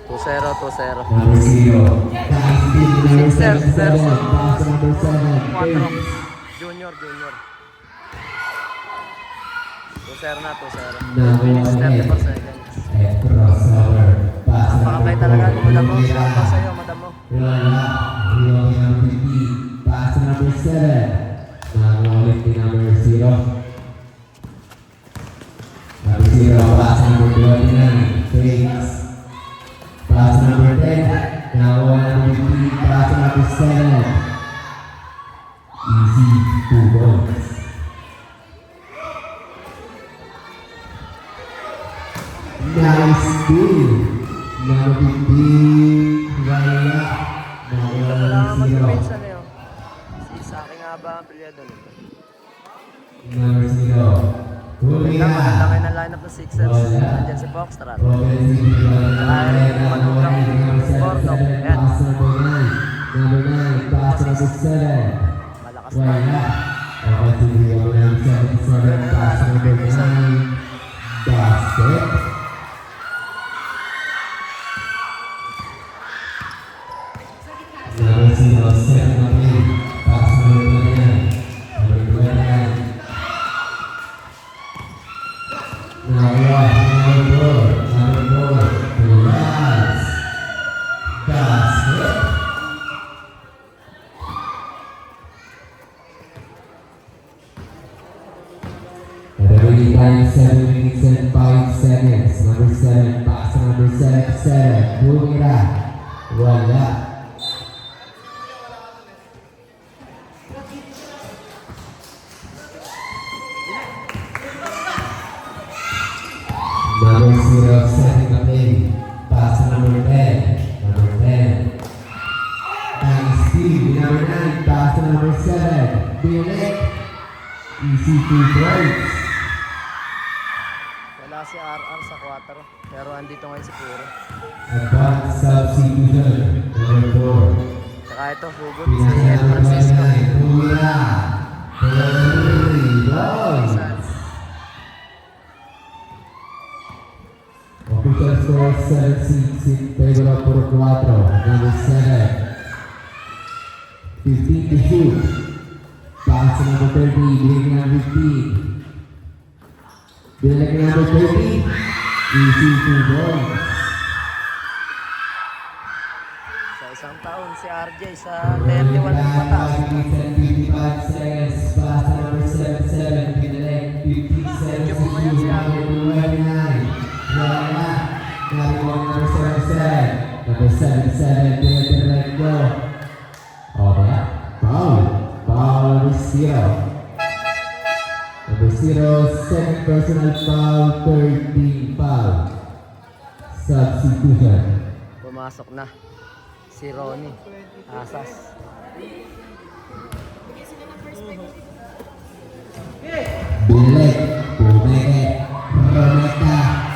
2-0, 2-0. Number 0. Sixers versus Number 7. 4. Junior. 2-0 na, 2-0. 2 minutes, 34 seconds. Crossover. Napakabay talaga ni Madam mo. Shout out sa'yo, Madam mo. Number 50. Pass number 7. Ulit ni number 0. Number 0. Pass number 29. Fakes. Pass number 10. Number 50. Pass number 7. Easy 2 points. Nice steal. Number 50. Wala. Wala nga mag-pinsan eh. Si Saki nga ba ang pilyado nito? Number 0. Maganda kayo ng lineup ng Sixers. Nandiyan si Foxtrot. Saka rin yung manugang Bordo. Ayan. Number 9. Pass number 7. Malakas na. Wala. Number 7. Pass number 9. Basket. Number 0, 7 of 8. Pass number 29. Number 29. Number 4. Relax. Basket. Ready time 7 minutes and 5 seconds. Number 7. Pass number 7. Bumira. Wala. Number 0, setting up in. Pass number 10. Number 10. Nice steal. Number 9. Pass number 7. Bilek. Easy 2 points. Wala si RR sa 4. Pero andito ngayon si Puro. Advanced substitution. Number 4. Saka ito, hugot si Ed Francisco. Pumila. Boys. Official score 7-6 in favor of Puro 4. Number 7. 15 to shoot. Pass to number 30. Bring number 15. Bilek number 30. Easy 2 points. Sa isang taon, si RJ sa 31 ng mataas. 55 seconds. Pass to number 77. Bilek 57 to shoot. Number 29. Wala. Number 77. Number 77. Bilek go. Okay. Foul. Foul number 0. Number 0, second personal foul, 13 foul. Substitution. Pumasok na si Ronnie Asas. Bilek, Bumeke, Roneta.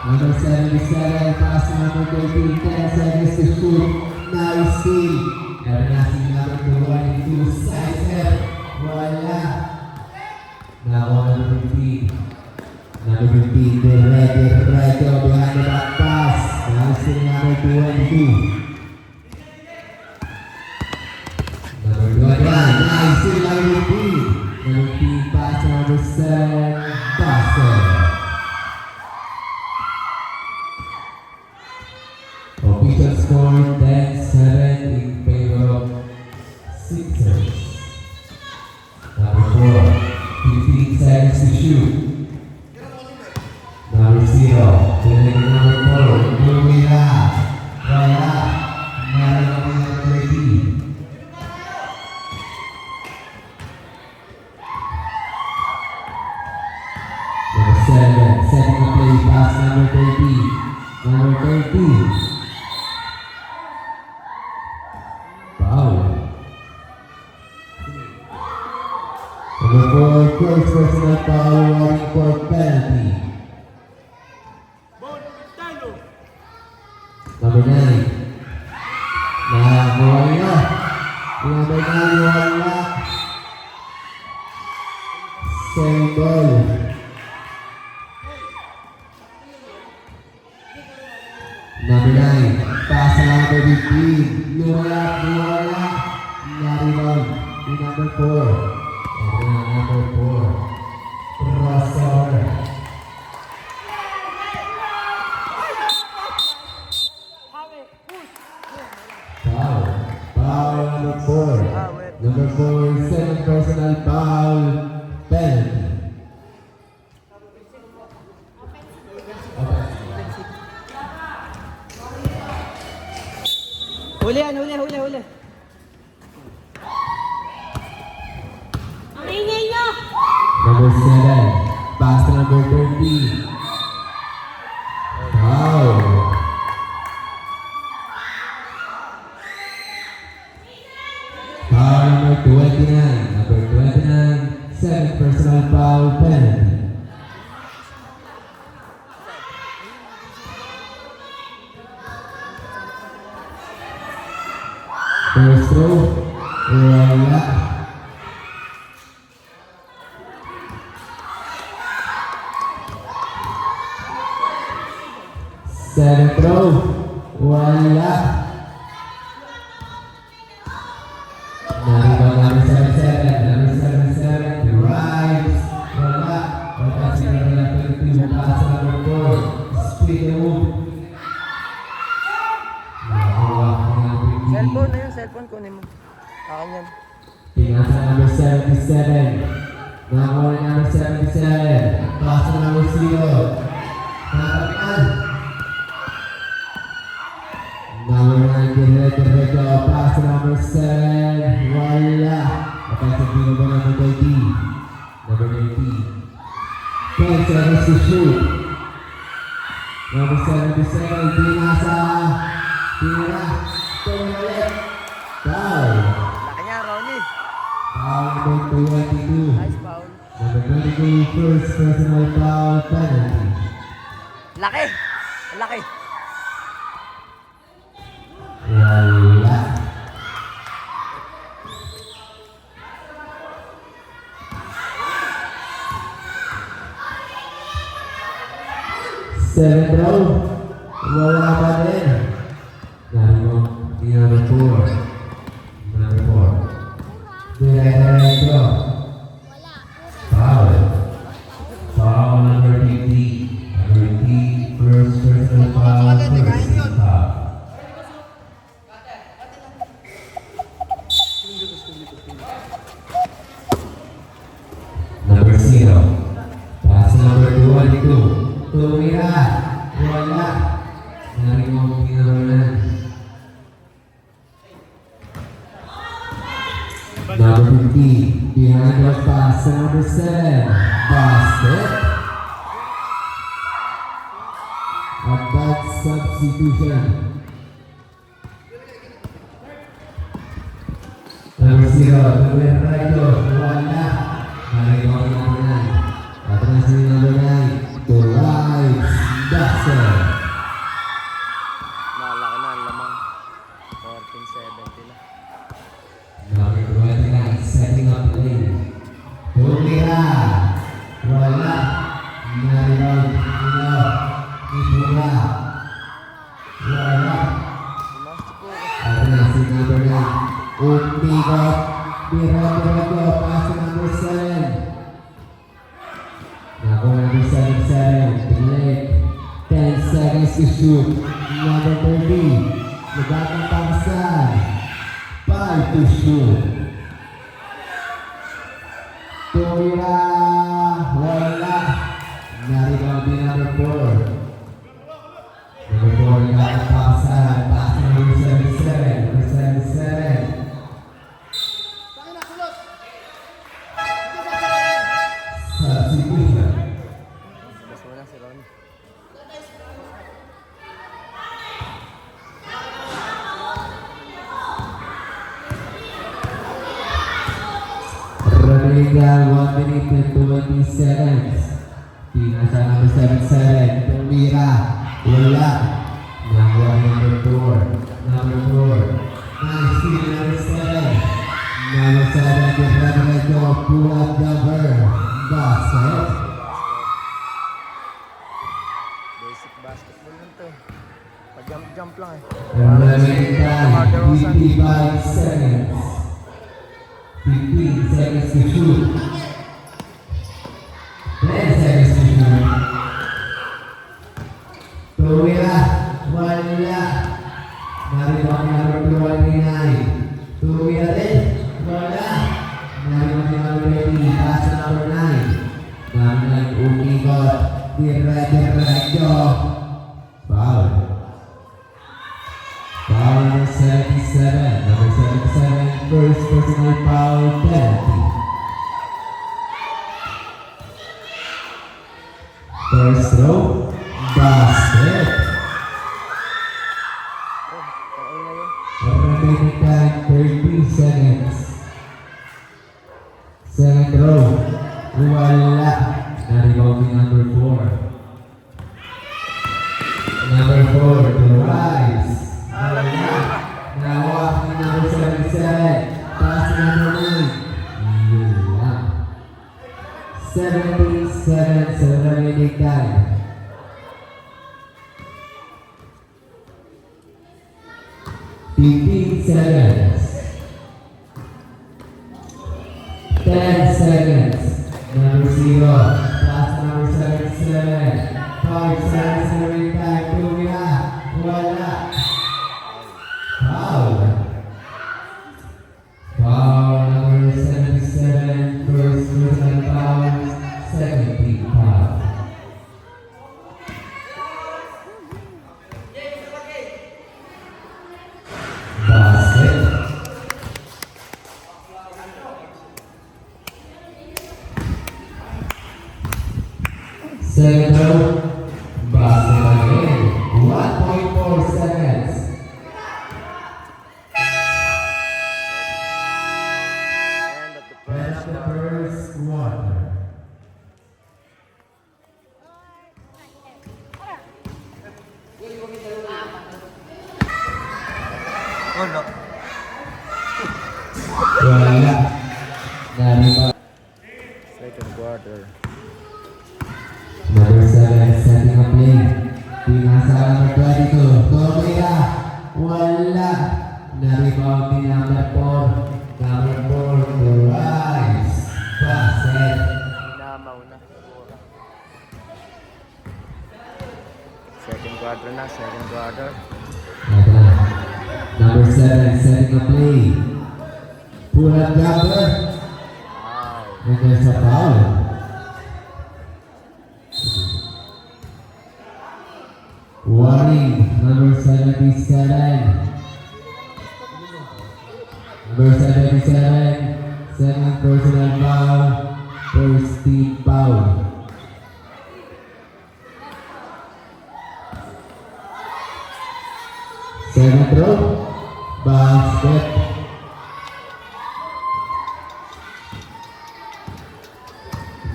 Number 77, pass number 13, 10 seconds to shoot. Nice steal. Naranasin number 22, Sizer. Wala. Now number 15. Number 15, Diretto behind the back pass. Nice steal number 22. Number 21, nice steal number 15. Number 15, pass number 7, Basket. Official score 10-7 in favor of Sixers. Number 4, 15 seconds to shoot. Number 0, Bilek number 4, Bumira. Wala. Meron ako number 30. Number 7, setting the play, pass number 30. Number 30. Foul. Number 4, first personal foul, running for penalty. Number 9. Wala. Number 9, wala. Same ball. Number 9, pass to number 15. Luwala. Na-rebound ni number 4. Ito na number 4. Rosor. Foul. Foul number 4. Number 4, second personal foul. Penalty. Huli yan, huli. Ang ingay nyo! Number 7, pass to number 13. Foul. Foul number 29. Number 29, second personal foul penalty. First throw, wala. Second throw, wala. Narito number 77, number 77, drives, wala. Patas na number 22, pass to number 4, speed the move. Nakakuha ko ng 15. Cellphone na yun, cellphone kunin mo. Akin yan. Pinasa number 77. Nakakuha ni number 77. Pass to number 0. Nakapian. Number 9, diretso. Pass to number 7. Wala. Offensive rebound by number 30. Number 30. 10 seconds to shoot. Number 77, pinasa. Tira. Tumalit. Foul. Laki niya, Ronnie. Foul number 22. Nice foul. Number 22, first personal foul penalty. Laki! Laki! Wala. Seventh row. Wala pa din. Number 4. Number 4. Diretso. Foul. Foul number 50. Number 50, first personal foul, first foul. Number 0. Pass number 22. Tumira. Wala. Narimong pinarunan. Number 50. Behind the pass. Number 7. Basket. A bad substitution. Number 0. Diretso. Wala. Narimong pinarunan. Atras ni number 9. To right. Basket. Nalaki na, ang lamang. 14-17 na. Number 29, setting up the lane. Tumira. Wala. Narinig. Ibura. Wala. Mas po. At na si number 9. Umikot. Diretso. Pass to number 7. Nakuha number 77. Delay. 10 seconds to shoot. Number 30. Nagatang pasan. 5 to shoot. Tumira. Wala. Narinig din number 4. Number 4, nagatang pasan. Pass to number 77. Number 77. Substitution. Bas mo na si Ronnie. Rodriga, 1 minute and 20 seconds. Pinasa number 77. Tumira. Wala. Nakuha number 4. Number 4. Nice steal, number 7. Number 7, Rodrigo, pull up jumper. Basket. Basic basketball lang to. Pa-jump lang eh. Remaining time, 55 seconds. 15 seconds to shoot. 10 seconds to shoot. Tuwila, wala. Naribang number 29. Tuwila rin, wala. Naribang number 20, pass to number 9. Namin umikot, dire-diretso. Foul. Foul number 77. Number 77, first personal foul penalty. First throw, basket. Remaining time, 30 seconds. Second throw, wala. Na-rebounding number 4. Number 4, to rise. Wala. Nawak ni number 77. Pass to number 9. Yun lang. 17 seconds sa remaining time. 15 seconds. 10 seconds. Number 0. Pass to number 77. 5 seconds sa remaining time. Tumila. Wala. Foul. Foul number 77, first personal foul, second team foul. Basket. Second throw, basket again, 1.4 seconds. That's the first quarter. Oh no. Wala. Naripa. Second quarter. Number 7, setting up lane. Pinasa number 22. Tumira. Wala. Naripa ni number 4. Number 4, to rise. Basket. Namaw na. Second quarter na, second quarter. Ito na. Number 7, setting up lane. Pull up jumper. Wow. And there's a foul. Warning, number 77. Number 77, second personal foul, first team foul. Second throw, basket.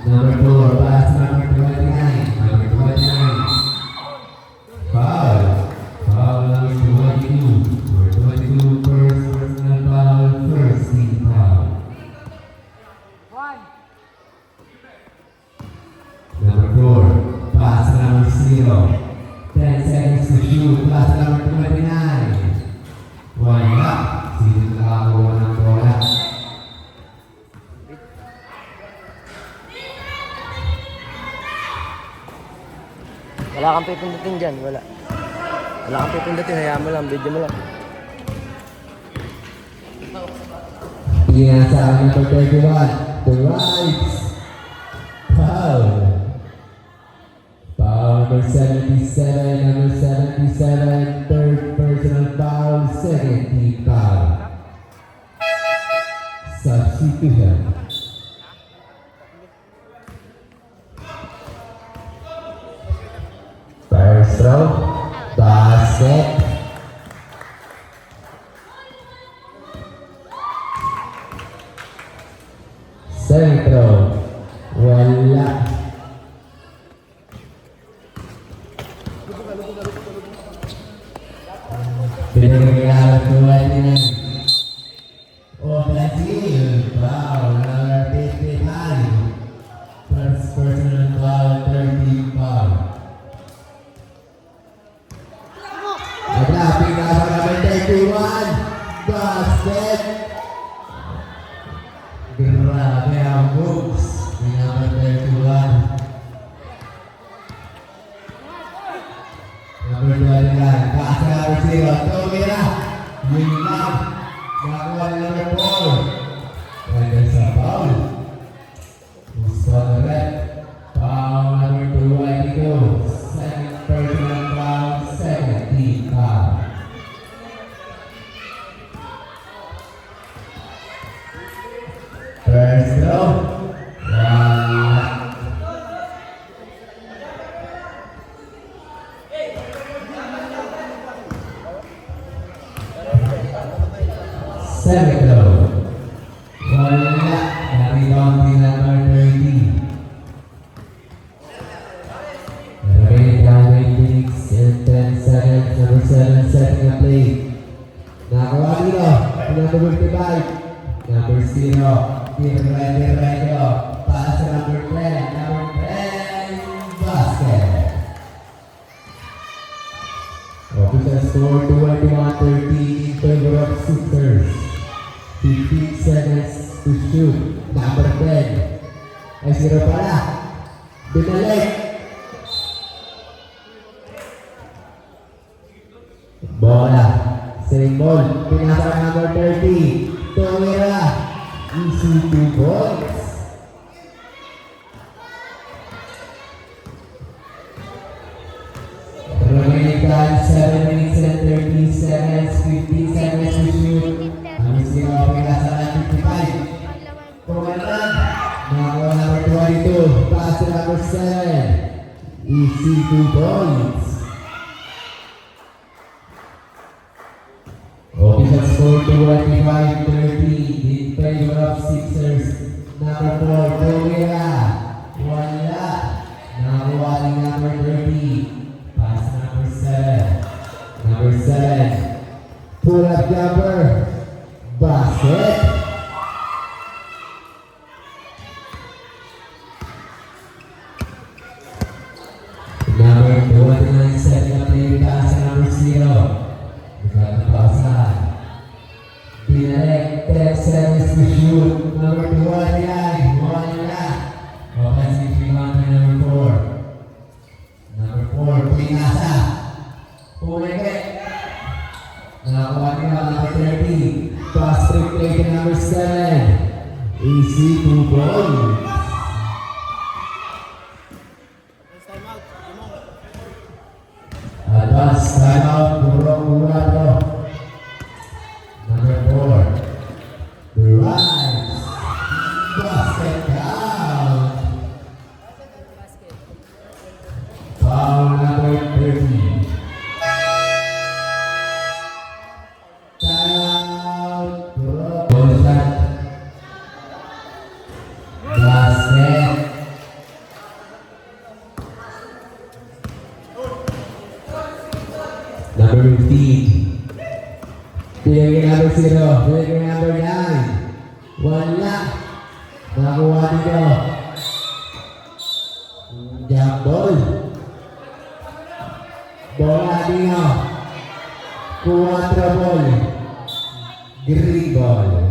Number 4, pass number 29. Number 29. Foul. Foul number 22. Number 22, first personal foul, first team foul. Number 4, pass number 0. 10 seconds to shoot, pass number 29. Wala. Sino nakakuha ng bola? Wala kang pipindutin dyan, wala. Wala kang pipindutin, hayaan mo lang, video mo lang. Yan sa number 31, the rights. Foul. Foul number 77, number 77, third personal foul, second team foul. Substitution. First throw, basket. Second throw, wala. Pinagkakalat ko niya. Oh, Brazil. Foul number 55. First personal foul, third team foul. Number 29, pass to number 0. Tumira. Yun lang. Nakuha ni number 4. And there's a foul. Who's got the red? Foul number 22. Second personal foul, second team foul. First throw. Second throw. Wala. Naribang din number 30. Remaining down waiting in 10 seconds. Number 7 setting a play. Nakakuha dito. Number 55. Number 0. Team ready. Pass to number 10. Number 10. Basket. Official score 21-13 in favor of Sixers. 15 seconds to shoot. Number 10. Ay, 0 pala. Binalik. Bola. Same ball. Pinasa number 30. Tumira. Easy 2 points. Remaining time 7 minutes and 30 seconds. 15 seconds to shoot. Ang sino pinasa ng 55. Pumanan. Nakakuha number 22. Pass to number 7. Easy 2 points. Official score 25-30 in favor of Sixers. Number 4, Tumira. Wala. Nakakuha ni number 30. Pass number 7. Number 7. Pull up jumper. Basket. Number 29 setting up the pass number 0. Nagkakapasa. Binalik, 10 seconds to shoot. Number 2, yan. Wala. Offensive rebound by number 4. Number 4, pinasa. Pumigit. Nakakuha nila number 30. Pass trick play to number 7. Easy 2 points. Advance timeout, Burong-Burado. Number 4. Rise. Basket count. Foul number 30. Timeout, Burong. Ball shot. Basket. Number 15. Pilih number 0. Pilih number 9. Wala. Nakuha dito. Jump ball. Bola dito. Kuwatra ball. Green ball.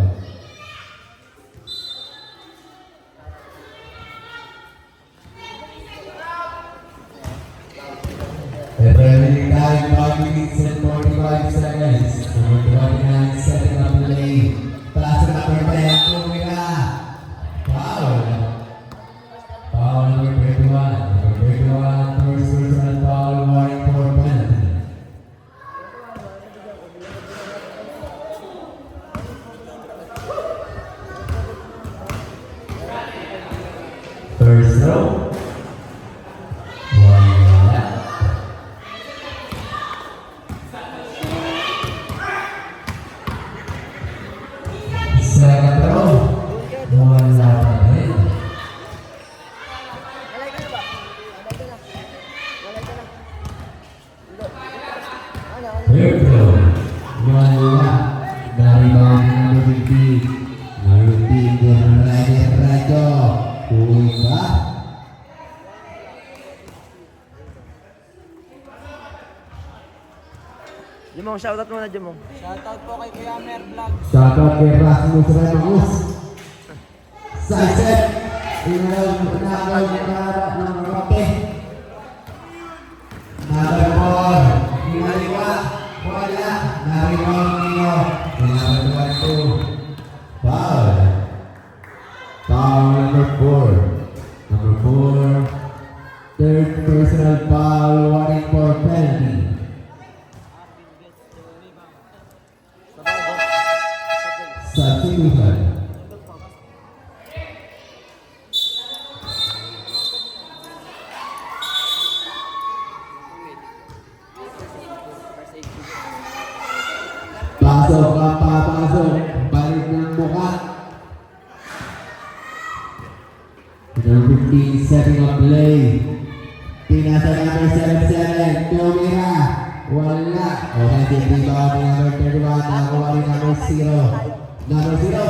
Remaining time 5 minutes and 45 seconds. Number 29 setting up the lane. Pass to number 10. Tumira. Foul. Foul number 21. Number 21 first personal foul warning for penalty. First throw. Second throw. Wala pa rin. Walay ka na ba? Walay ka na. Third throw. Wala. Naribang number 15. Number 15 doon ang radyo. Uwi ba? Jumong, shoutout muna Jumong. Shoutout po kay Kuya Mer Vlog. Shoutout kay Rasmus Ramos. Sunset. Inalaw ng kape. Number 4. Na-rebound nyo. Number 22. Foul. Foul number 4. Number 4. Third personal foul, warning for penalty. Substitution. Pasok ka, papasok. Balik ng mukha. Number 15, setting up play. Pinasa number 77, tumira. Wala. Offensive rebound ni number 31. Nakuha ni number 0. Number 0.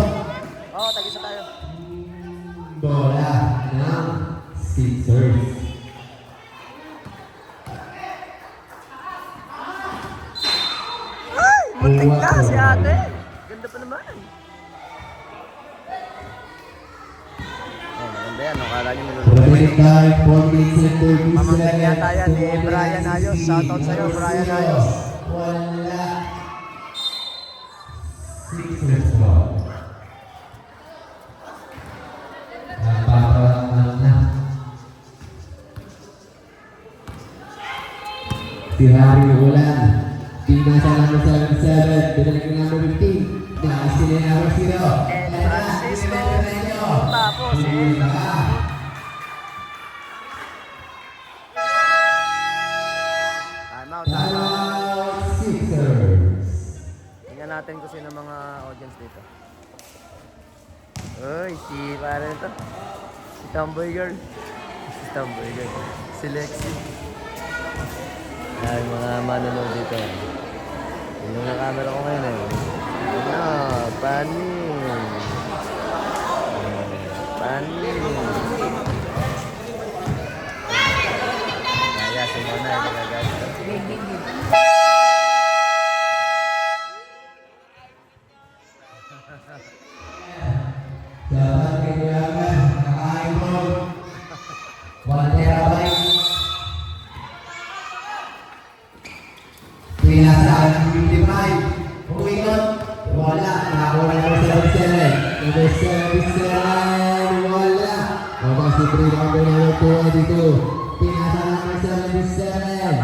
Oo, tag-isa tayo. Bola ng Sixers. Ay! Muntik ka si ate. Ganda pa naman. Oh, maganda yan. Akala nyo minulunod. Pwede tayo, 4 minutes and 30 seconds. Pamangkin yata yan ni Brian Ayos. Shoutout sa'yo, Brian Ayos. Wala. Sixers ball. Napakarangan na. Si Harry Ulan. Pinasa number 77. Binalik ng number 15. Nakasili number 0. And Francisco. Tapos eh. Time out, time out. Timeout Sixers. Tingnan natin kung sino mga audience dito. Uy, si parang ito. Si Tomboy Girl. Si Tomboy Girl. Si Lexi. Ay, mga manonood dito. Yung na camera ko ngayon eh. Ano, panin. Panin. Kaya, simona yung nagagamit. Dapat kailangan naka-iPhone 1 terabyte. Pinasaan ng 55. Umikot. Wala. Nakakuha na number 77. Number 77. Wala. Mabasibri number 22. Pinasaan number 77.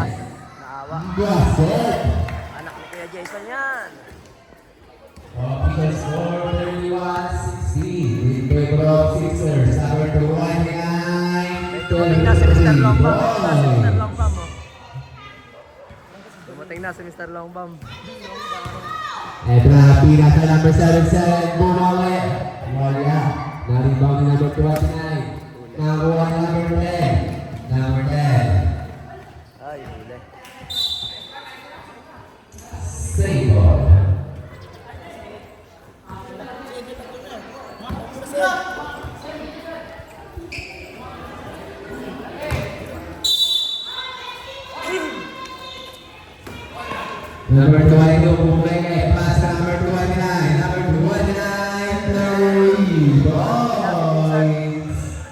Naawa. Gasset. Anak ni Kuya Jason yan. Official score 31-60 in favor of Sixers. Number 29. Dumating na si Mr. Longbam. Mr. Longbam, oh. Dumating na si Mr. Longbam. Edra pinasa number 77. Bumawi. Wala. Na-rebound ni number 29. Nakuha ni number 10. Number 10. Ay, huli. Save ball. Number 22, bumili. Pass number 29. Number 29, 3 points.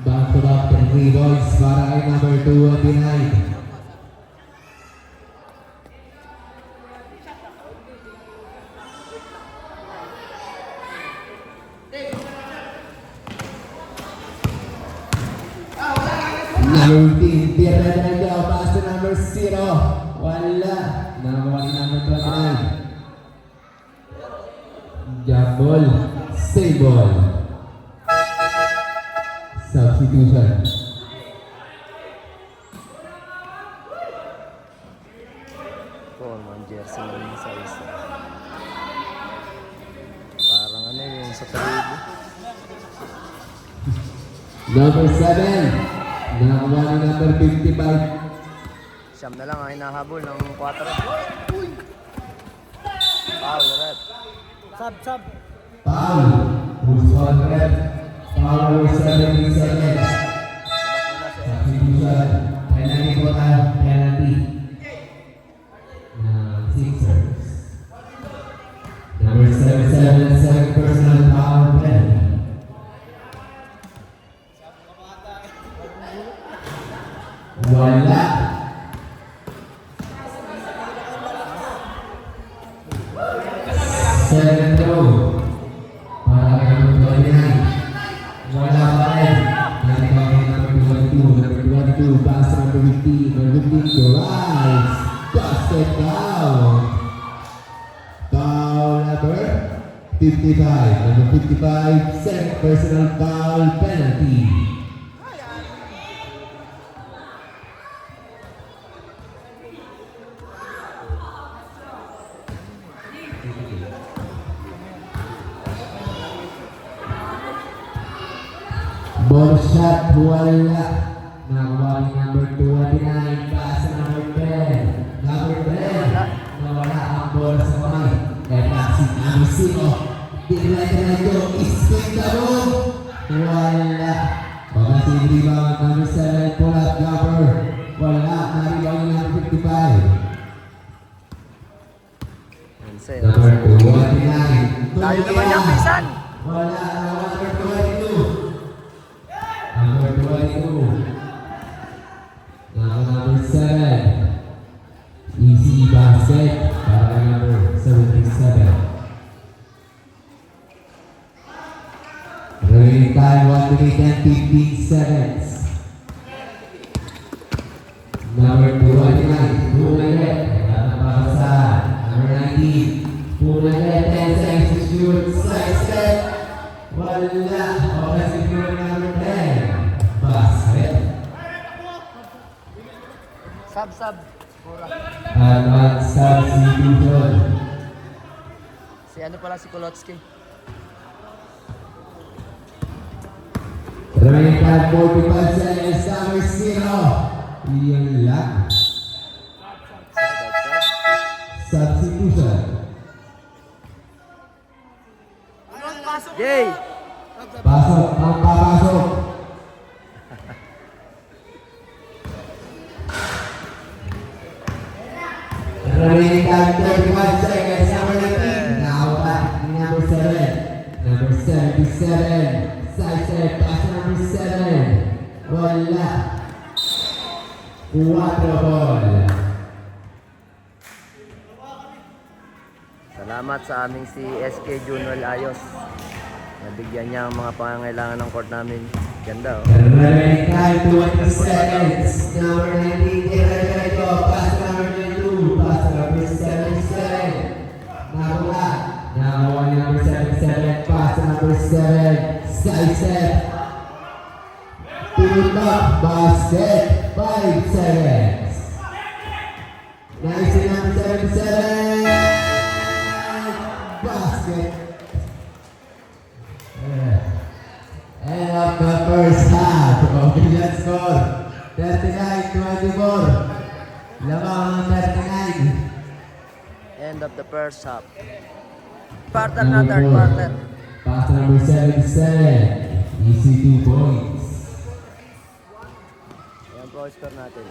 Back to back 3 points para kay number 29. Number 15, tira na daw. Pass to number 0. Wala. Nakakuha ni number 29. Jump ball. Save ball. Substitution. Coleman jersey na rin sa isa. Parang ano yung sa talibo. Number 7. Nakakuha ni number 55. Siyam na lang ang hinahabol ng 4. Foul, red. Sub. Foul. Who's on red? Foul over 70 seconds. Substitution. Penalty ko tayo. Penalty. Sixers. Number 77, second personal foul penalty. Wala. drives. Basket count. Foul number 55. Number 55, second personal foul penalty. Ball shot, wala. Nakakuha ni number 29, pass sa number 10. Number 10, nawala ang ball sa kamay. Kaya passing number 0. Dinilay ito, isking the ball. Wala. Offensive rebound, number 7, pull up, jumper. Wala, na-rebound yung number 55. Number 29. Tayo naman yung pisan. Wala, number 22. Number 22. Number 7. Easy basket para kay number 77. Remaining time 1 minute and 15 seconds. Number 29. Pumalit. Natapasahan. Number 19. Pumalit. 10 seconds to shoot. Side step. Wala. Offensive rebound number 10. Basket. Sub. Pura. Advanced substitution. Si ano pala si Kolotsky. Remaining time 45 seconds. Number 0. Yun lang. Substitution. Yay! Pasok. Ang papasok. Remaining time 35 seconds. Number 19. Nakawala ni number 7. Number 77. Side step. Pass number 7. Wala. 4 ball. Salamat sa aming si SK Junwell Ayos. Nabigyan niya ang mga pangangailangan ng court namin. Ganda oh. Remaining time 20 seconds. Number 19. Diretso. Pass number 22. Pass number 77. Nakawala. Nakawala ni number 77. Pass number 7. Side step. Pinuntok. Basket. 5 seconds. Nice number 77. Basket. End of the first half. Official score 39-24. Lamang ang 39. End of the first half. Quarter na third quarter. Pass number 77. Easy 2 points. Ayan po ang score natin.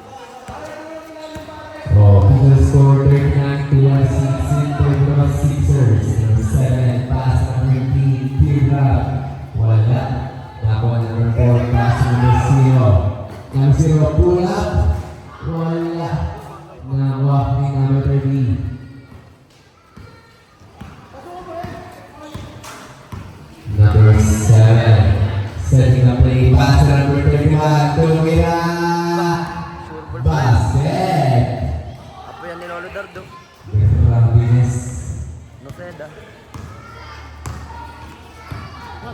Official score 39-16 for the Sixers. Number 7. Pass number 18. T-Rock. Wala. Nakuha number 4. Pass number 0. Number 0 pull up. Wala. Nakuha ni number 30. Number 7. Setting up play. Pass number 31. Tumira. Sure ball pa yan. Basket. Apo yan ni Lolo Dardo. Happiness. No Seda.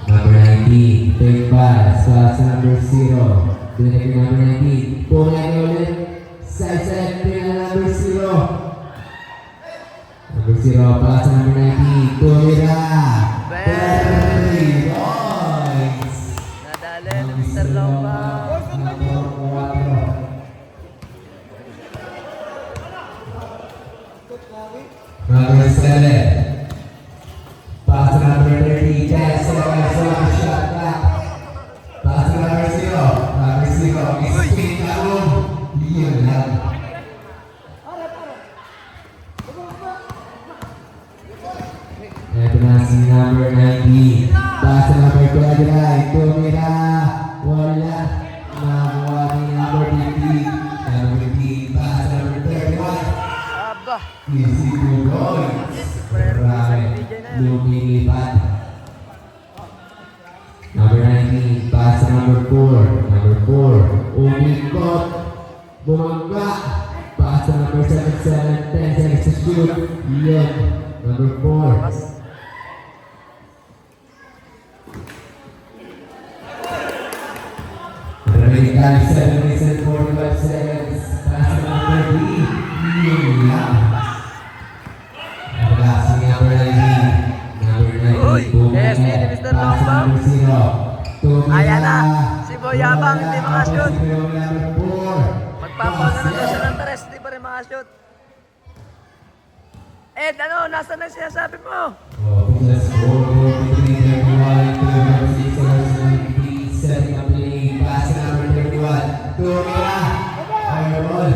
Number 19, take pass, pass number 0. Direct number 19. Pumay ulit. Side step, number 0. Number 0, pass number 19. Tumira. 30 points. Nadali ng Mr. Lomba. Number 4. Number 7. Pass number 30, 10 seconds, one shot clock. Pass number 0, number 0, spin down. Yun lang. Ito na si number 90. Pass number 29, tumira. Wala. Nakuha ni number 50. Number 50, pass number 31. Aba. Easy 2 points. Lumilipat. Number 19, pass number 4. Number 4, umikot. Bumangga. Pass number 77, 10 seconds to shoot. Yun. Number 4. Pas. Remaining time 7 minutes and 45 seconds. Pass to number 3. Yun lang. Passing number 19. Number 19. Uy! Yes, ni Mr. Lombang. Ayan na. Si Boy Yabang hindi makashoot. Magpapaw na daw siya ng tres, di pa rin makashoot. Ed, ano? Nasaan na sinasabi mo? Setting up the lead, pass to number 31. Tumira. Fire ball.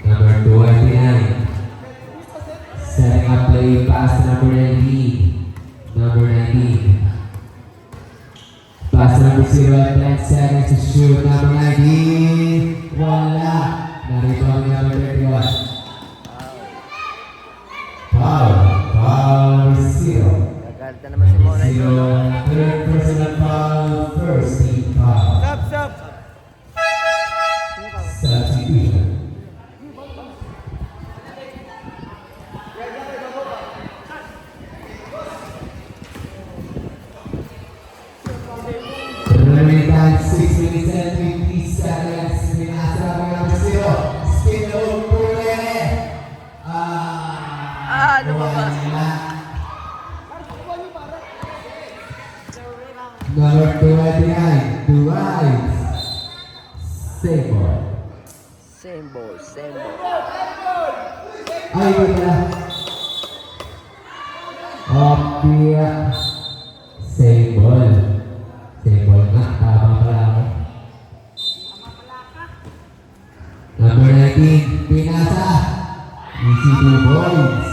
Number 29. Setting up play, pass to number 19. Number 19. Pass to number 0, 10 seconds to shoot. Number 19. Wala. Narito ang number 31. Foul. Foul 0. Gagalit na naman si Mona ito, no? Third personal foul, first team foul. Sub. Substitution. Remaining time 6 minutes and 50 seconds. Pinasa ang number 0. Spin the hook, Pule. Lumabas. Number 29, Derives. Same ball. Same ball, same ball. Ay, ito na. Opia. Same ball. Same ball nga. Tama pala ako. Number 19, Pinasa. Easy 2 points.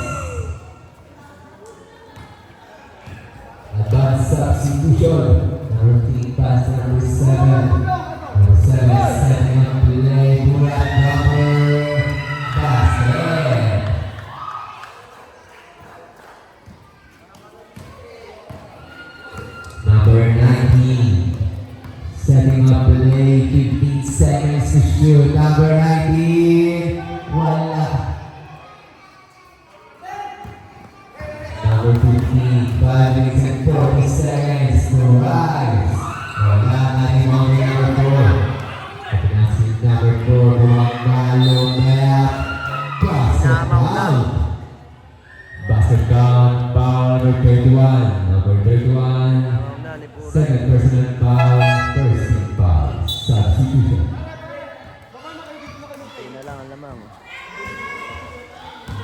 Advanced substitution. Number 3 pass to number 7. Number 7 setting up play. Bulat number basket. Number 19 setting up play. 15 seconds to shoot. Number 19. Wala. Number 15, 5 minutes and 40 seconds to rise. Wala na ni Mami number 4. Kapinasin number 4, buwang Malumep. Basket count. Basket count, foul number 31. Number 31, Na ni Pura. second personal foul, first team foul. Substitution. Ito na lang ang lamang.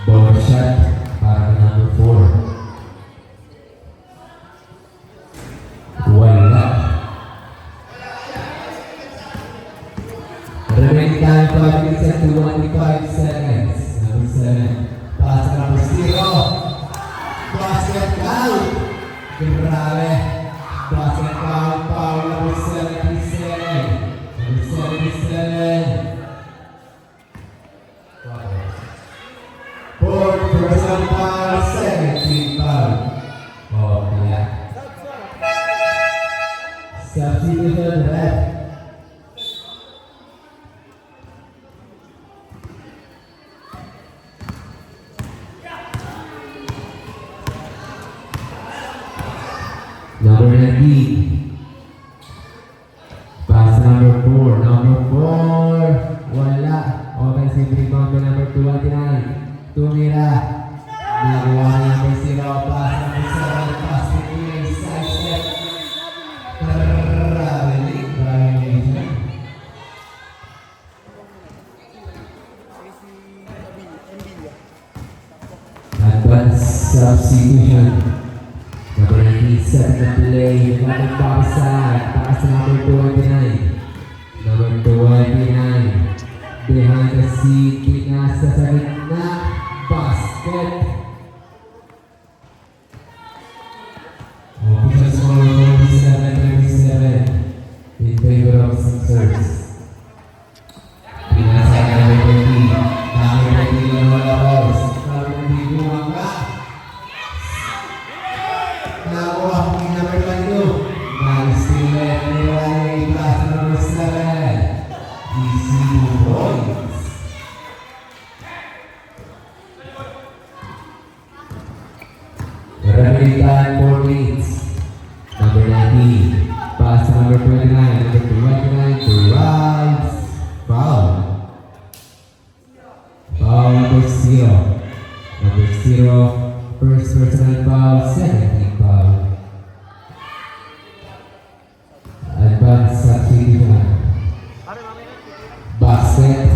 Ball shot para kay number 4. Wala. Remaining time 5 minutes and 25 seconds. Number 7. Pass to number 0. Basket count. Grabe. Basket count. Foul number 77. Number 77. Fourth personal foul, second team foul. Oh, yeah. Substitution ref. Number 19. Pass number 4. Number 4. Wala. Offensive rebound to number 29. Tumira. Nakuha na number 0. Pass number 7. Pass to Tumira. Side step. Traveling violation. Advanced substitution. Number 19, setting the play. Running back side. Pass to number 29. Number 29. Behind the scene. Pinasa sa gitna. Basket. Official score 47-37 in favor of Sixers. Pinasa ka number 20. Number 20 lang wala balls. Number 20 bumangka. Nakuha ko yung number 22. Nice to let me pass number 7. Easy points. Referee time 4 minutes. Number 19. Pass to number 29. Number 29 to Rice. Foul. Foul number 0. Number 0. First personal foul. Second team foul. Advanced substitution. Basket.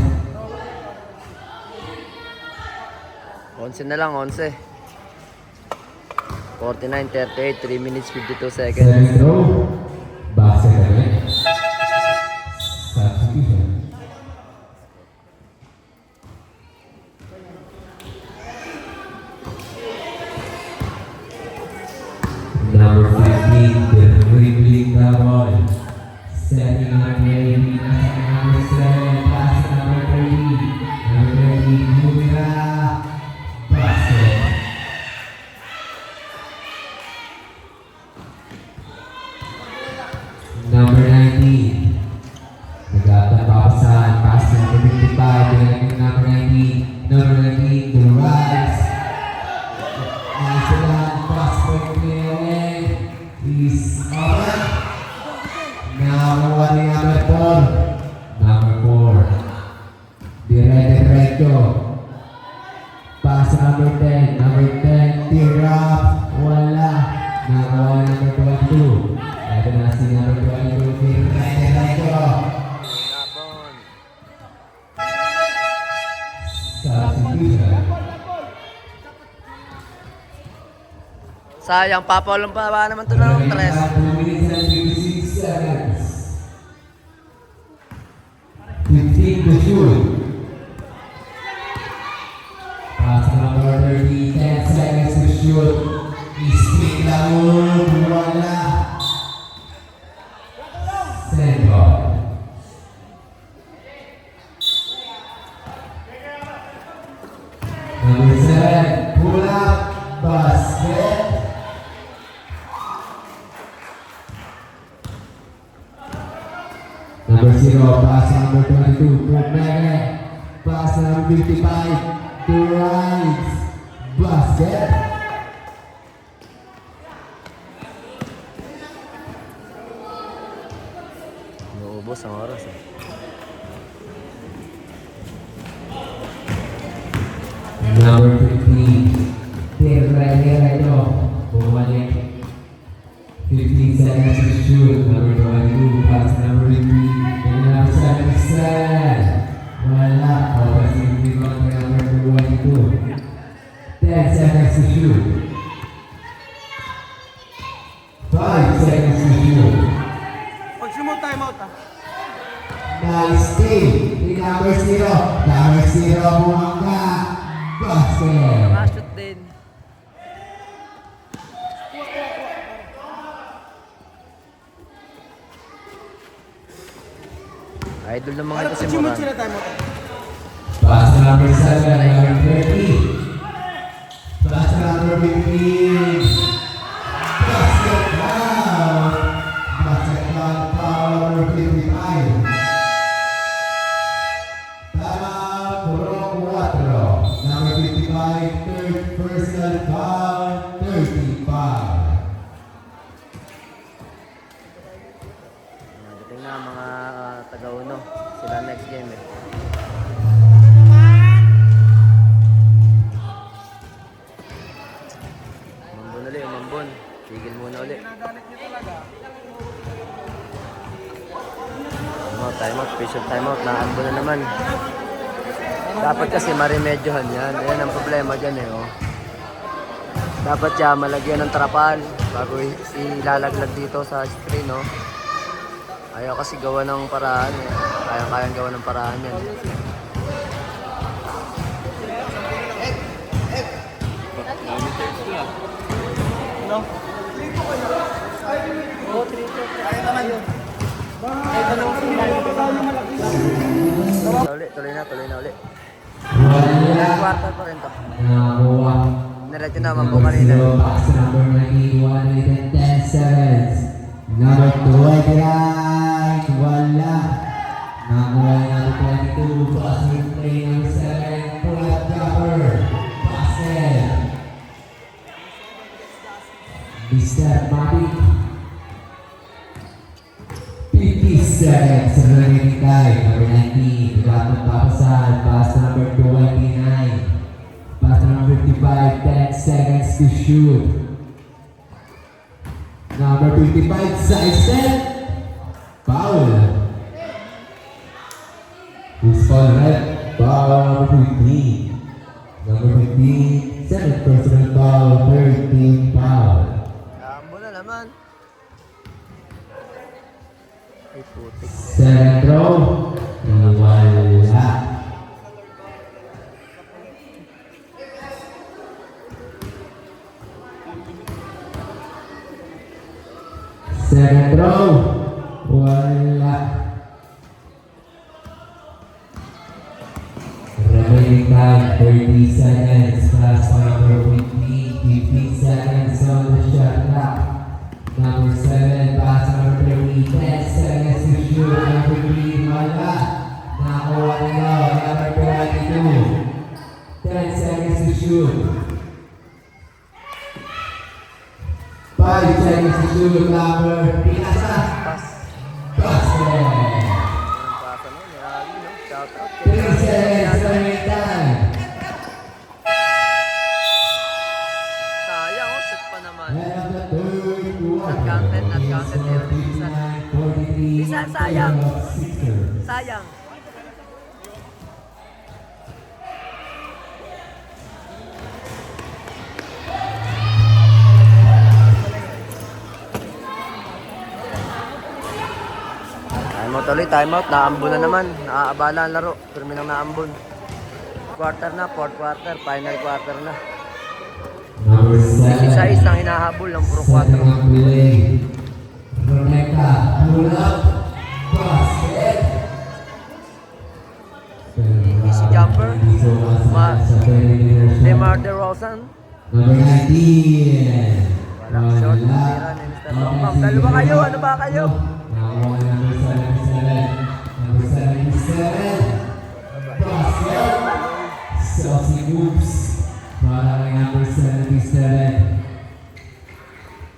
11 na lang, 11. 49-38, 3 minutes 52 seconds. Second throw. Basket again. Substitution. Number 15, dribbling the ball. Setting up ready. Number 7, pass to number 30. Number 30, Mumira. Basket. Number 19. Nagpapasahan. Pass to number 55. Dinagin number 19. Number 19, the Rice. Naisalan. Pass point clear. Is open. Nakakuha ni number 4. Number 4. Diretso. Pass to number 10. Number 10, teardrop. Wala. Nakakuha ni number 22. Ito na si number 22. Diretso. Labon. Substitution. Sayang, papaulang pa ba naman ito ng 3? 2 minutes and 56 seconds. 15 to shoot. Pass to number 30, 10 seconds to shoot. Spin lang yun, wala. Send ball. Number 7, pull up, basket. Number 0, pass to number 22, Pumere. Pass to number 55, to Rice. Basket. Naubos ang oras eh. Number 15, Diretso. Bumalik. 15 seconds to shoot. Number 22, pass to number 3. And number 77. Wala. Open to number 22. 10 seconds to shoot. 5 seconds to shoot. Pag sumot, time out ah. Nice steal. Number 0. Number 0, bumangga. Basket. Ma-shoot din. Idol ng mga ito si Pag sumot Moran. sila, time out ah. Pass to number 7, number 30. Pass to number 15. Basket foul. Basket foul, number 55. Timeout, Puro 4. Number 55, third personal foul, 35. Dating na mga taga-uno. Sila next game eh. Umambon ulit, umambon. Tigil muna ulit. Nagalit niyo talaga. Timeout, special timeout. Naambon na naman. Dapat kasi marimedyohan yan. Ayan ang problema dyan eh. Oh. Dapat siya malagyan ng trapal bago ilalaglag dito sa screen. Oh. Ayaw kasi gawa ng paraan eh. Kayang gawa ng paraan yan. No? Kaya naman yun. Tuloy na ulit. Wala. Kwarta pa rin to. Nakakuha. Diretso na, mambo kanina. Pass to number 91 and 10 seconds. Number 29, wala. Nakuha ng 22, pass replay number 7, pull-up jumper, basket. Mr. Matic. 50 seconds remaining time. Number 19, Gatong Papasan, pass to number 29. Pass to number 55, 10 seconds to shoot. Number 55, side step. Foul. Who's called red? Foul number 15. Number 15, second personal foul, 13 foul. Lambo na naman. Ay, putik. Second row, wala. Second row, wala. Remaining time, 30 seconds. Pass by number 15, 15 seconds on the shot clock. Number 7, pass number 30, 10 seconds to shoot. Number 3, wala. Nakuha nila, number 22, 10 seconds to shoot. 5 seconds to shoot, number Pinasa. Pass. Basket. Ang pasa mo, nirali, no? Shout out. 3 seconds remaining time. Sayang, oh. Shoot pa naman. And of the third quarter, Not counted, pero isa. 43, Isa, sayang. Sixers. Sayang. Time out. Naambon na naman. Naaabala ang laro. Terminang naambon. Quarter na, fourth quarter, final quarter na. Number 7. Isa-is ang hinahabol ng puro 4. Setting up play. Rebecca, pull up, basket. Easy jumper. DeMar DeRozan. Number 19. Walang short. Tira ni Mr. Lombam. Dalawa kayo. Ano ba kayo? Number 77. Number 77. Basket. Saucy moves. Para kay number 77.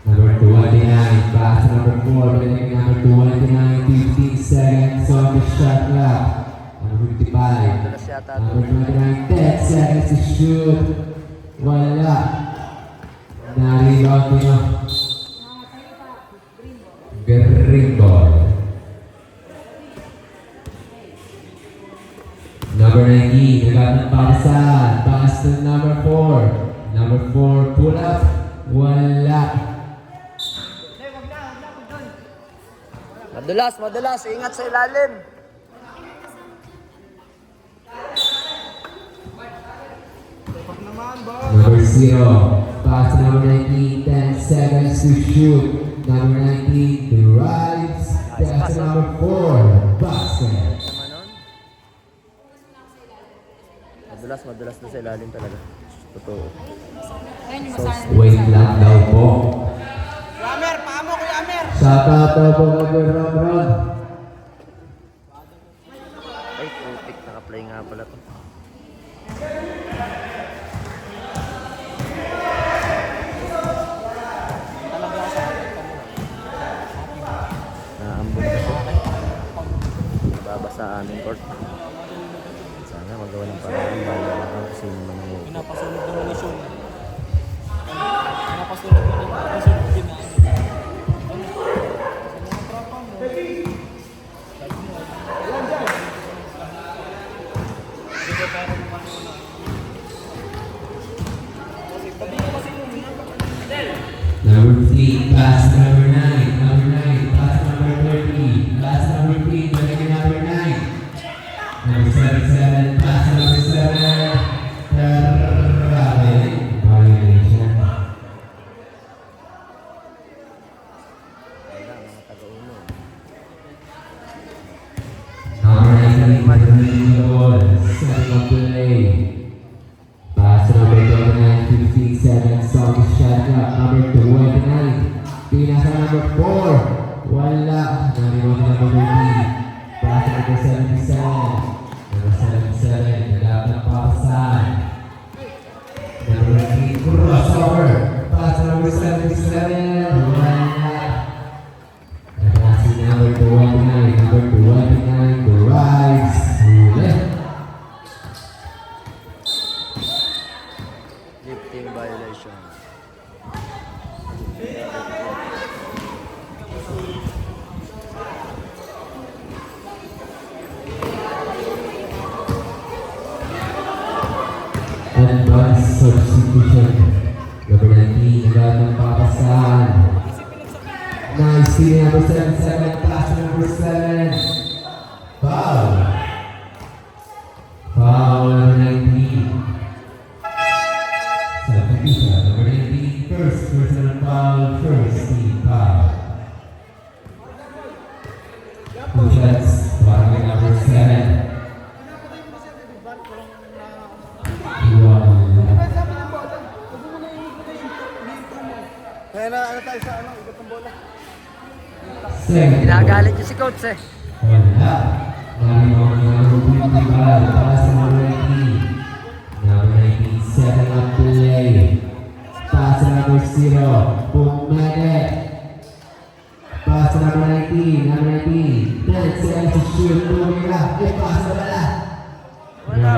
Number 29. Pass to number 4. Balik number 29. 15 seconds on the shot clock. Number 55. Dalas yata ito. Number 29. 10 seconds to shoot. Wala. Na-rebound nyo. Green ball. Number 19, Gatong Papasan. Pass to number 4. Number 4, pull up. Wala. Madulas. Ingat sa ilalim. Number 0, pass to number 19, 10 seconds to shoot. Number 19, drives. Pass to number 4, basket. Tama nun. Madulas na sa ilalim talaga. Totoo. Wait lang daw po. Amer, paamo kay Amer. Shout out daw po kay Ron. Ay, putik. Naka-play nga pala to. Naambon kasi. Nababa sa aming court. Sana magawa ng paraan. Bahala na kung sino man ang upo. Pinapasunod naman ni Sean. Pinapasunod naman ni Sean. Number 3, pass number 9. Number 9, pass number 30. Pass number 3, balik kay number 9. Number 77, pass number 7. Violation. Wala, mga taga-uno. Number 19, Madrid the ball. Setting up play. Pass number 29, 15 seconds on the shot clock. Number 29, Pinasa Advanced substitution. Number 19, agad ng papasahan. Nice, team number 77, pass to number 7. Foul. Foul number 19. Substitution, number 19, first personal foul, first team foul. Two shots, para number 7. Kaya na ano tayo sa ano, ikot ng bola. Ginagalit niyo si coach eh. Wala. Number 25, pass to number 19. Number 19, setting up play. Pass to number 0, Bumede. Pass to number 19, number 19. 10 seconds to shoot, Bumeda. Pass to wala. Wala.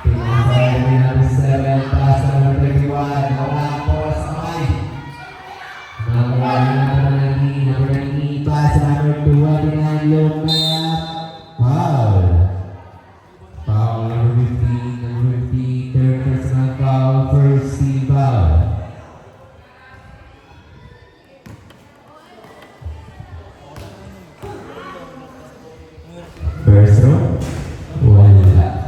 Pinasay number 7, pass to number 21. Wala po sa kamay. Number 19, pass to number 29, Lumea. Foul. Foul number 15, number 50, third personal foul, first team foul. First row, wala.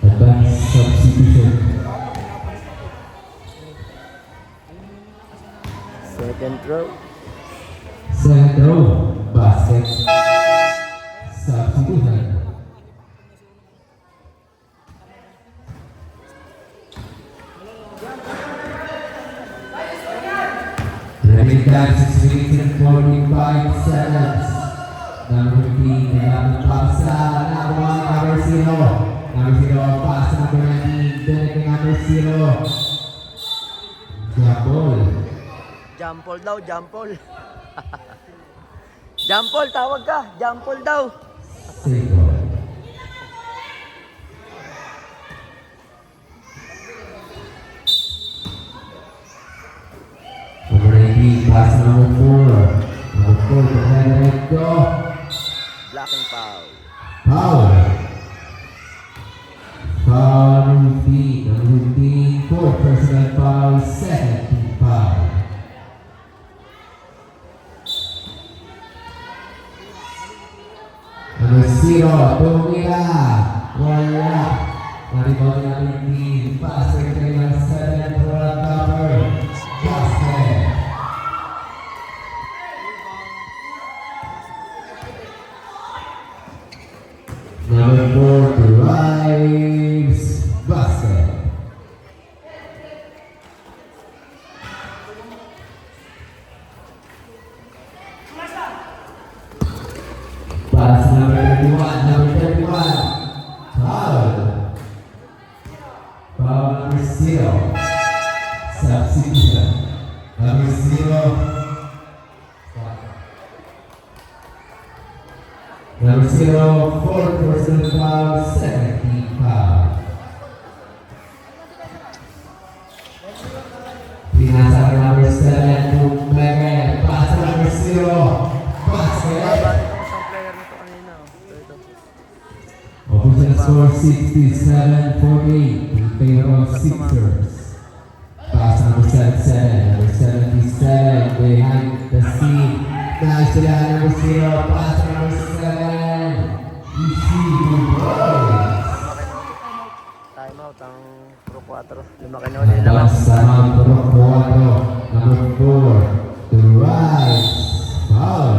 Advanced substitution. Second row. Second row, basket. Substitution. Remaining time 6 minutes and 45 seconds. Number 15, kailangan paksa. Number 0. Number 0, pass to number 19. Bennett kay number 0. Jabol. Jampol daw, jampol. Jampol, tawag ka. Jampol daw. Sego. Number 19, pass to number 4. Number 4, behind go. Blocking foul. Foul. Foul number 15. Number 15, fourth personal foul, second team foul. Number 0, Tumira. Wala. Naribawin natin yung pass to number 7 for a cover. Basket. Number 4, drives. Basket. Pass number 31, number 31. Foul. Foul number 0. Substitution. Number 0. Number 0, fourth personal foul, second team foul. Pinasa kay number 7, Bumede. Pass to number 0. Basket. Baba itong isang player nito kanina. Ito. Official score 67-48 in favor of Sixers. Pass number 77, number 77 behind the scene. Nice to that number 0, pass number 7. You see the boys. Time out ang Pro 4. Lumaki na ulit naman. Pass number 4, number 4, to rise. Foul.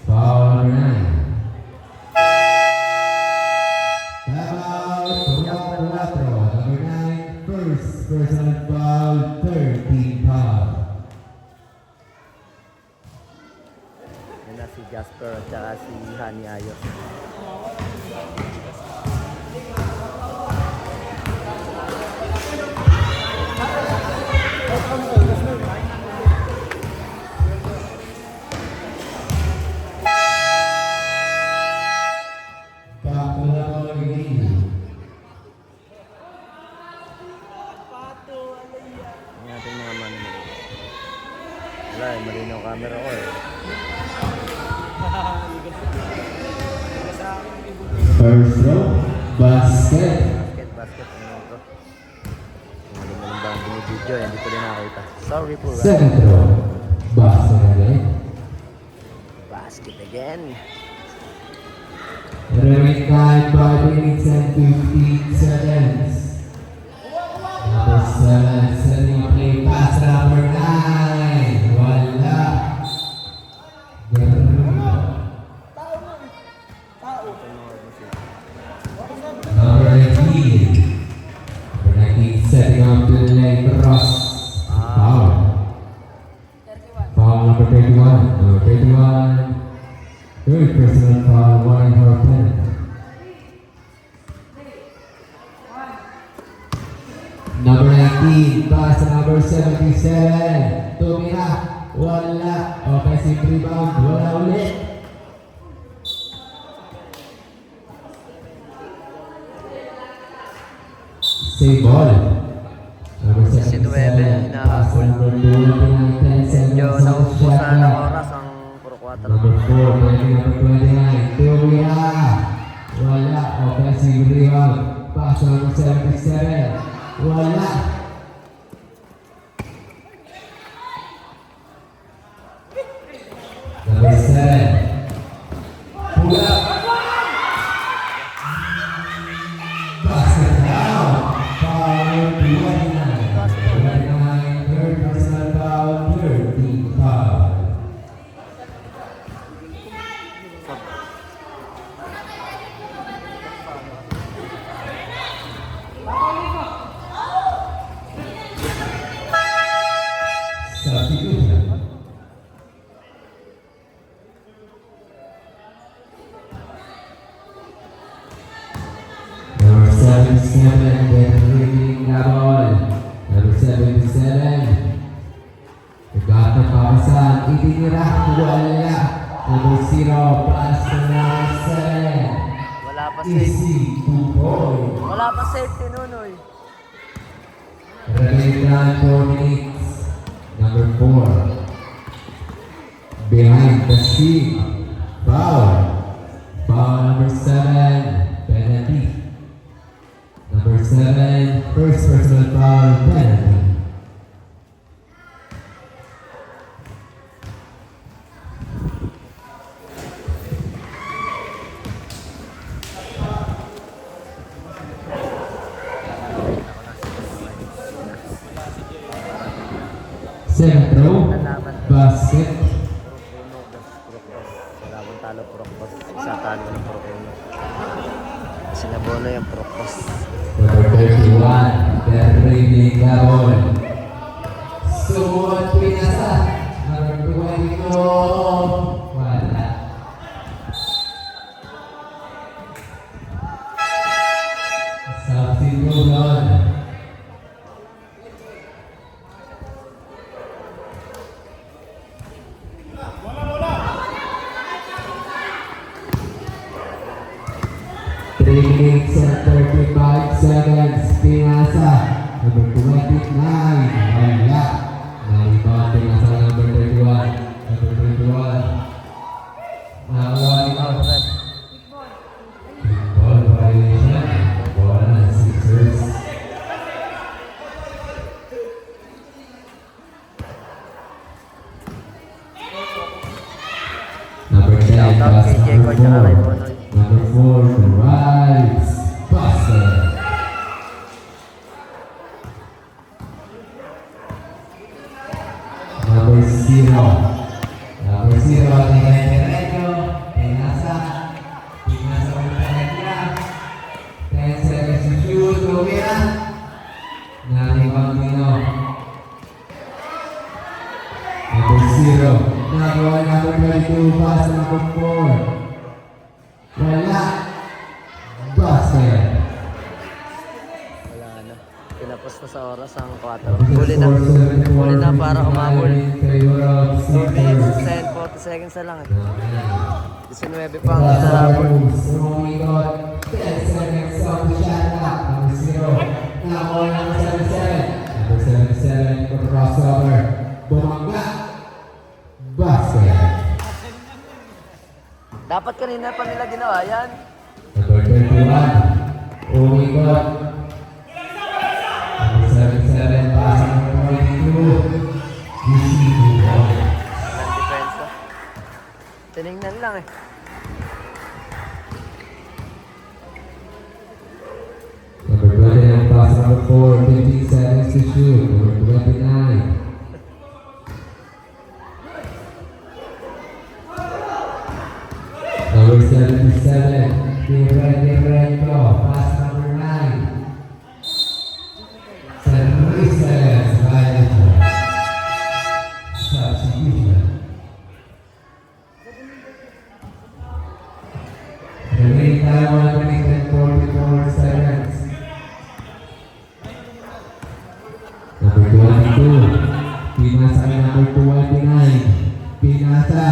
Foul number 9. Number 9, first personal foul, third team foul. Yan na si Jasper at saka si Hani Ayos. Ang ating mga manunod. Wala eh, malinaw camera ko eh. First row, basket. Basket, ano ito? Ang ba ang binibidyo, hindi ko din nakita. Sorry po. Second row, basket again. Basket again. Remaining time 5 minutes and 15 seconds. Number 7, setting up play pass number 9. Wala. Number 19. Number 19 setting up to the lane cross. Foul. Foul number 31. Number 31. Third personal foul, one in her penalty. Number 19, pass to number 77. Tumira, wala. Offensive rebound, wala ulit. Save ball. Number 77, pass to number 2, 10 seconds Medyo on the nauubusan shot ng clock. oras ang puro 4. Number 4, number 29, Tumira. Wala. Offensive rebound. Pass to number 77. Wala. Number 7. Pull up. Basket down. Foul 29. 29, third personal foul, 13 foul. Substitution. Number 77, then reading the ball. Number 77. Got the papasan, itinira, wala. Number 0, pass to number 7. Wala pa safety. Easy, 2 points. Wala pa safety Nunoy. Remaining time 4 minutes. Number 4. Behind the scene. Foul. Foul number 7. Penalty. Number 7. First personal foul. Penalty. Second row. Basket. Wala akong talo Purokbos. Isa talo ng Purokbos. Sinabono yung Purokbos. Number 31. Derrick Gabon. Sumunod pinasa. Number 22. Wala. Substitution. Three minutes and 35 seconds. Pinasa. Number 29. Wala. Nalibang pinasa number 31. Number 31. Nakuha ni Oh, red. ball violation. Bola ng Sixers. Number 10, Shout out pass kay Jeko number tsaka kay 4. Bonoy. Number 4, Rice. Basket. Number 0. Number 0, tingnan diretso. Pinasa. Pinasa ulit niya. 10 seconds to shoot. Tumira. Nalibang Dino. Number 0. Nagawa number 22. Pass number 4. Wala. Basket. Wala na. Pinapos na sa oras ang 4. Huli na. Huli na para umabol. 2 minutes and 40 seconds na lang. 19 pa ang isasabol. Sumikot. 10 seconds on the shot clock. Number 0. Nakakuha number 77. Number 77 for crossover. Bumangga. Basket. Dapat kanina pa nila ginawa yan. Number 21. Umikot. Number 77, passing number 22. Receive ball. Walang depensa. Tinignan lang eh. Number 29, pass number 4, 15 seconds to shoot. Number 29. Number 77, Guerrero, pass number 9. 3 seconds, violation. Substitution. Remaining time 1 minute and 44 seconds. Number 22, pinasa kay number 29. Pinasa,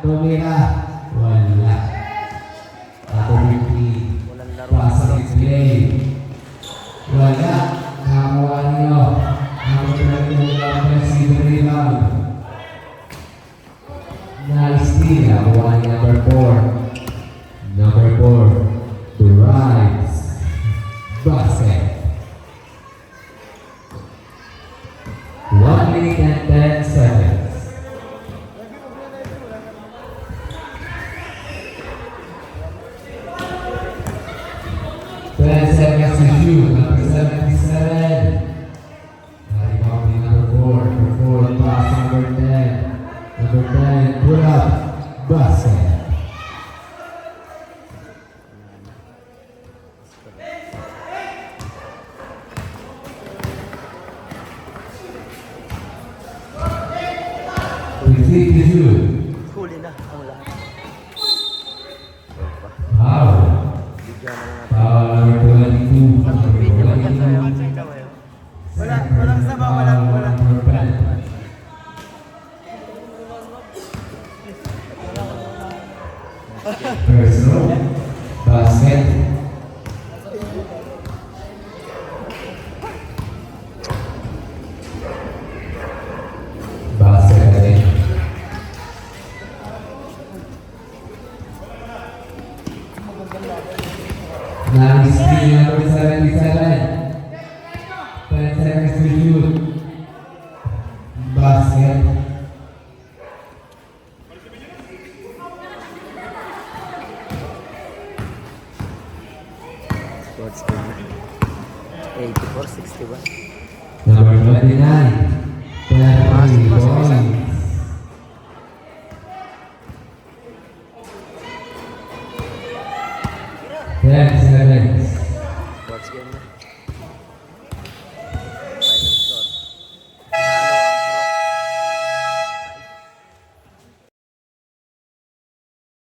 tumira, wala. Ako 15. Walang laro. Passing play. Wala. Nakakuha niyo. Number 22, offensive rebound. Nice steal. Nakuha ni number 4. Number 4, drives. Basket. 1 minute and 10 seconds. Seconds to shoot. Number 77. Rebounding number 4. Number 4, pass number 10. Number 10, put up. Basket. Receive to shoot. Huli na ang lahat. Foul. Bigyan na nga. Foul number 22. Video Number maganda 22. yung ikaw eh. Walang sama, walang. Number 10. First row. Basket. Basket again. Nice steal, number 77. 10 seconds to shoot. Basket. Sports game na. 84-61. Number 29. 30 points. Ten seconds. Sports game na.